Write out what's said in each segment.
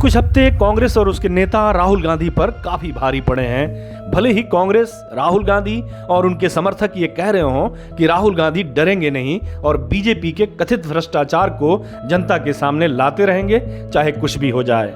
कुछ हफ्ते कांग्रेस और उसके नेता राहुल गांधी पर काफी भारी पड़े हैं। भले ही कांग्रेस, राहुल गांधी और उनके समर्थक ये कह रहे हों कि राहुल गांधी डरेंगे नहीं और बीजेपी के कथित भ्रष्टाचार को जनता के सामने लाते रहेंगे, चाहे कुछ भी हो जाए।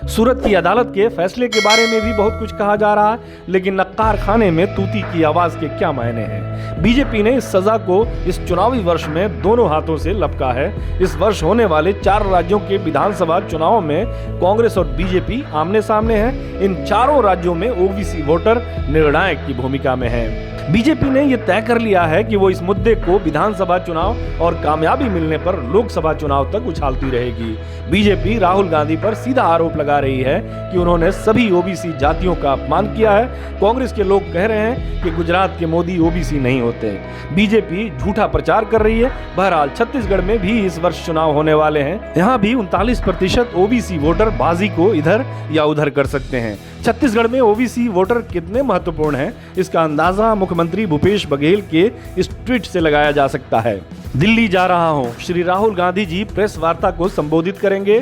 सूरत की अदालत के फैसले के बारे में भी बहुत कुछ कहा जा रहा है, लेकिन नक्कार खाने में तूती की आवाज के क्या मायने हैं। बीजेपी ने इस सजा को इस चुनावी वर्ष में दोनों हाथों से लपका है। इस वर्ष होने वाले 4 राज्यों के विधानसभा चुनाव में कांग्रेस और बीजेपी आमने सामने हैं। इन चारों राज्यों में ओबीसी वोटर निर्णायक की भूमिका में हैं। बीजेपी ने यह तय कर लिया है कि वो इस मुद्दे को विधानसभा चुनाव और कामयाबी मिलने पर लोकसभा चुनाव तक उछालती रहेगी। बीजेपी राहुल गांधी पर सीधा आरोप लगा रही है कि उन्होंने सभी ओबीसी जातियों का अपमान किया है। कांग्रेस के लोग कह रहे हैं कि गुजरात के मोदी ओबीसी नहीं होते। बीजेपी झूठा प्रचार कर रही है। बहरहाल छत्तीसगढ़ में भी इस वर्ष चुनाव होने वाले हैं। यहाँ भी 39% ओबीसी वोटर बाजी को इधर या उधर कर सकते हैं। छत्तीसगढ़ में ओबीसी वोटर कितने महत्वपूर्ण हैं, इसका अंदाजा मुख्यमंत्री भूपेश बघेल के इस ट्वीट से लगाया जा सकता है। दिल्ली जा रहा हूं, श्री राहुल गांधी जी प्रेस वार्ता को संबोधित करेंगे।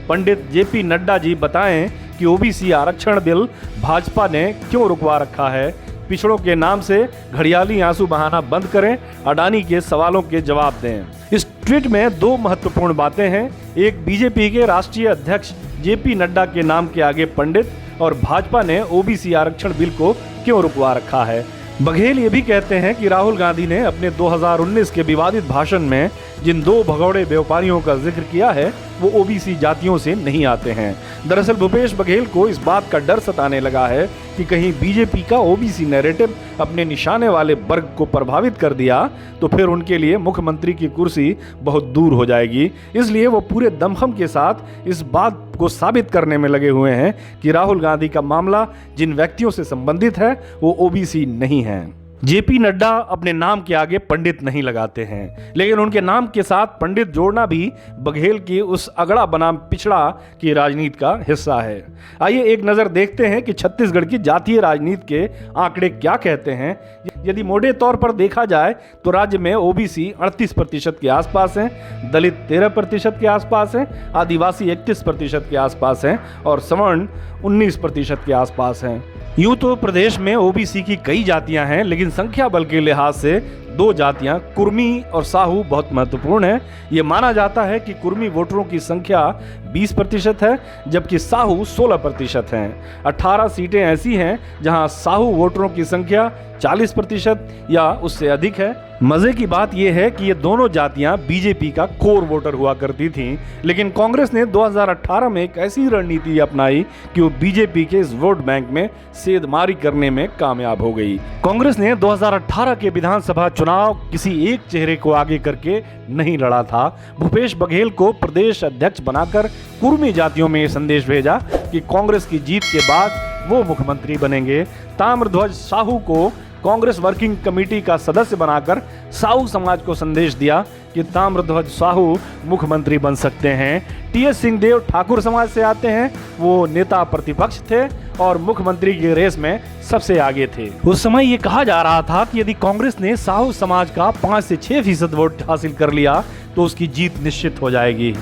पंडित जेपी नड्डा जी बताएं कि ओबीसी आरक्षण बिल भाजपा ने क्यों रुकवा रखा है। पिछड़ों के नाम से घड़ियाली आंसू बहाना बंद करें। अडानी के सवालों के जवाब दें। इस ट्वीट में 2 महत्वपूर्ण बातें हैं। एक, बीजेपी के राष्ट्रीय अध्यक्ष जेपी नड्डा के नाम के आगे पंडित, और भाजपा ने ओबीसी आरक्षण बिल को क्यों रुकवा रखा है। बघेल ये भी कहते हैं कि राहुल गांधी ने अपने 2019 के विवादित भाषण में जिन 2 भगौड़े व्यापारियों का जिक्र किया है वो ओबीसी जातियों से नहीं आते हैं। दरअसल भूपेश बघेल को इस बात का डर सताने लगा है कि कहीं बीजेपी का ओबीसी नैरेटिव अपने निशाने वाले वर्ग को प्रभावित कर दिया तो फिर उनके लिए मुख्यमंत्री की कुर्सी बहुत दूर हो जाएगी। इसलिए वो पूरे दमखम के साथ इस बात को साबित करने में लगे हुए हैं कि राहुल गांधी का मामला जिन व्यक्तियों से संबंधित है वो ओबीसी नहीं है। जेपी नड्डा अपने नाम के आगे पंडित नहीं लगाते हैं, लेकिन उनके नाम के साथ पंडित जोड़ना भी बघेल की उस अगड़ा बनाम पिछड़ा की राजनीति का हिस्सा है। आइए एक नजर देखते हैं कि छत्तीसगढ़ की जातीय राजनीति के आंकड़े क्या कहते हैं। यदि मोटे तौर पर देखा जाए तो राज्य में ओबीसी 38% के आसपास हैं, दलित 13% के आसपास हैं, आदिवासी 31% के आसपास हैं और सवर्ण 19% के आसपास हैं। यूं तो प्रदेश में ओबीसी की कई जातियां हैं, लेकिन संख्या बल के लिहाज से 2 जातियां कुर्मी और साहू बहुत महत्वपूर्ण है। ये माना जाता है कि कुर्मी वोटरों की संख्या 20% है, जबकि साहू 16% हैं। 18 सीटें ऐसी हैं जहां साहू वोटरों की संख्या 40% या उससे अधिक है। मजे की बात यह है कि ये दोनों जातियां बीजेपी का कोर वोटर हुआ करती थीं, लेकिन कांग्रेस ने 2018 में एक ऐसी रणनीति अपनाई कि वो बीजेपी के इस वोट बैंक में सेंधमारी करने में कामयाब हो गई। कांग्रेस ने 2018 के विधानसभा चुनाव किसी एक चेहरे को आगे करके नहीं लड़ा था। भूपेश बघेल को प्रदेश अध्यक्ष बनाकर कुर्मी जातियों में ये संदेश भेजा कि कांग्रेस की जीत के बाद वो मुख्यमंत्री बनेंगे। ताम्रध्वज साहू को कांग्रेस वर्किंग कमेटी का सदस्य बनाकर साहू समाज को संदेश दिया कि ताम्रध्वज साहू मुख्यमंत्री बन सकते हैं। टीएस सिंहदेव ठाकुर समाज से आते हैं, वो नेता प्रतिपक्ष थे और मुख्यमंत्री की रेस में सबसे आगे थे। उस समय ये कहा जा रहा था कि यदि कांग्रेस ने साहू समाज का 5 से 6% वोट हासिल कर लिया तो उसकी जीत निश्चित हो जाएगी।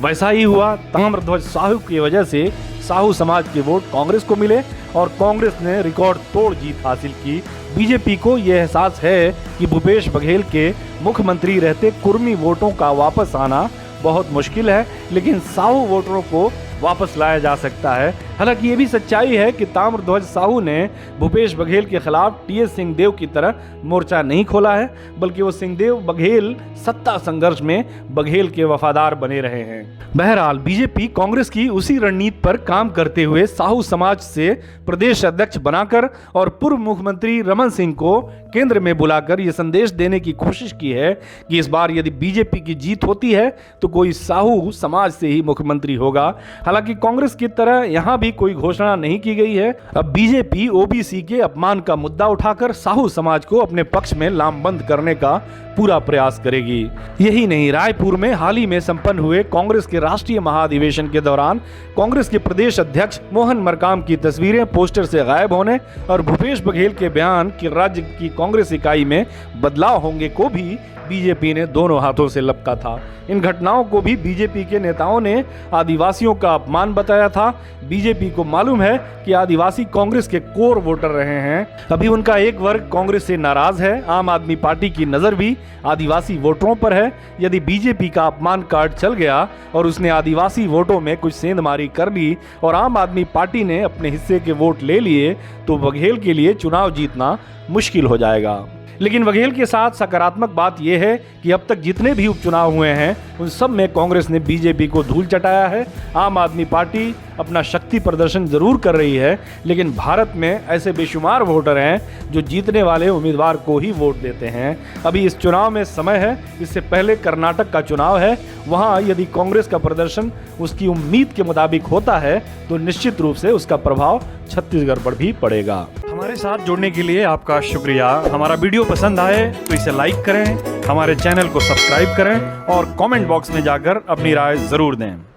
वैसा ही हुआ। ताम्रध्वज साहू की वजह से साहू समाज के वोट कांग्रेस को मिले और कांग्रेस ने रिकॉर्ड तोड़ जीत हासिल की। बीजेपी को यह एहसास है कि भूपेश बघेल के मुख्यमंत्री रहते कुर्मी वोटों का वापस आना बहुत मुश्किल है, लेकिन साहू वोटरों को वापस लाया जा सकता है। हालांकि ये भी सच्चाई है कि ताम्रध्वज साहू ने भूपेश बघेल के खिलाफ टीएस सिंहदेव की तरह मोर्चा नहीं खोला है, बल्कि वो सिंहदेव बघेल सत्ता संघर्ष में बघेल के वफादार बने रहे हैं। बहरहाल बीजेपी कांग्रेस की उसी रणनीति पर काम करते हुए साहू समाज से प्रदेश अध्यक्ष बनाकर और पूर्व मुख्यमंत्री रमन सिंह को केंद्र में बुलाकर यह संदेश देने की कोशिश की है कि इस बार यदि बीजेपी की जीत होती है तो कोई साहू समाज से ही मुख्यमंत्री होगा। हालांकि कांग्रेस की तरह यहां भी कोई घोषणा नहीं की गई है। अब बीजेपी ओबीसी के अपमान का मुद्दा उठाकर साहू समाज को अपने पक्ष में लामबंद करने का पूरा प्रयास करेगी। यही नहीं, रायपुर में हाल ही में संपन्न हुए कांग्रेस के राष्ट्रीय महाधिवेशन के दौरान कांग्रेस के प्रदेश अध्यक्ष मोहन मरकाम की तस्वीरें पोस्टर से गायब होने और भूपेश बघेल के बयान कि राज्य की कांग्रेस इकाई में बदलाव होंगे को भी बीजेपी ने दोनों हाथों से लपका था। इन घटनाओं को भी बीजेपी के नेताओं ने आदिवासियों का अपमान बताया था। बीजेपी को मालूम है कि आदिवासी कांग्रेस के कोर वोटर रहे हैं। अभी उनका एक वर्ग कांग्रेस से नाराज है। आम आदमी पार्टी की नजर भी आदिवासी वोटरों पर है। यदि बीजेपी का अपमान कार्ड चल गया और उसने आदिवासी वोटों में कुछ सेंधमारी कर ली और आम आदमी पार्टी ने अपने हिस्से के वोट ले लिए तो बघेल के लिए चुनाव जीतना मुश्किल हो जाएगा। लेकिन बघेल के साथ सकारात्मक बात यह है कि अब तक जितने भी उपचुनाव हुए हैं उन सब में कांग्रेस ने बीजेपी को धूल चटाया है। आम आदमी पार्टी अपना शक्ति प्रदर्शन जरूर कर रही है, लेकिन भारत में ऐसे बेशुमार वोटर हैं जो जीतने वाले उम्मीदवार को ही वोट देते हैं। अभी इस चुनाव में समय है। इससे पहले कर्नाटक का चुनाव है। वहाँ यदि कांग्रेस का प्रदर्शन उसकी उम्मीद के मुताबिक होता है तो निश्चित रूप से उसका प्रभाव छत्तीसगढ़ पर भी पड़ेगा। हमारे साथ जुड़ने के लिए आपका शुक्रिया। हमारा वीडियो पसंद आए तो इसे लाइक करें, हमारे चैनल को सब्सक्राइब करें और कमेंट बॉक्स में जाकर अपनी राय जरूर दें।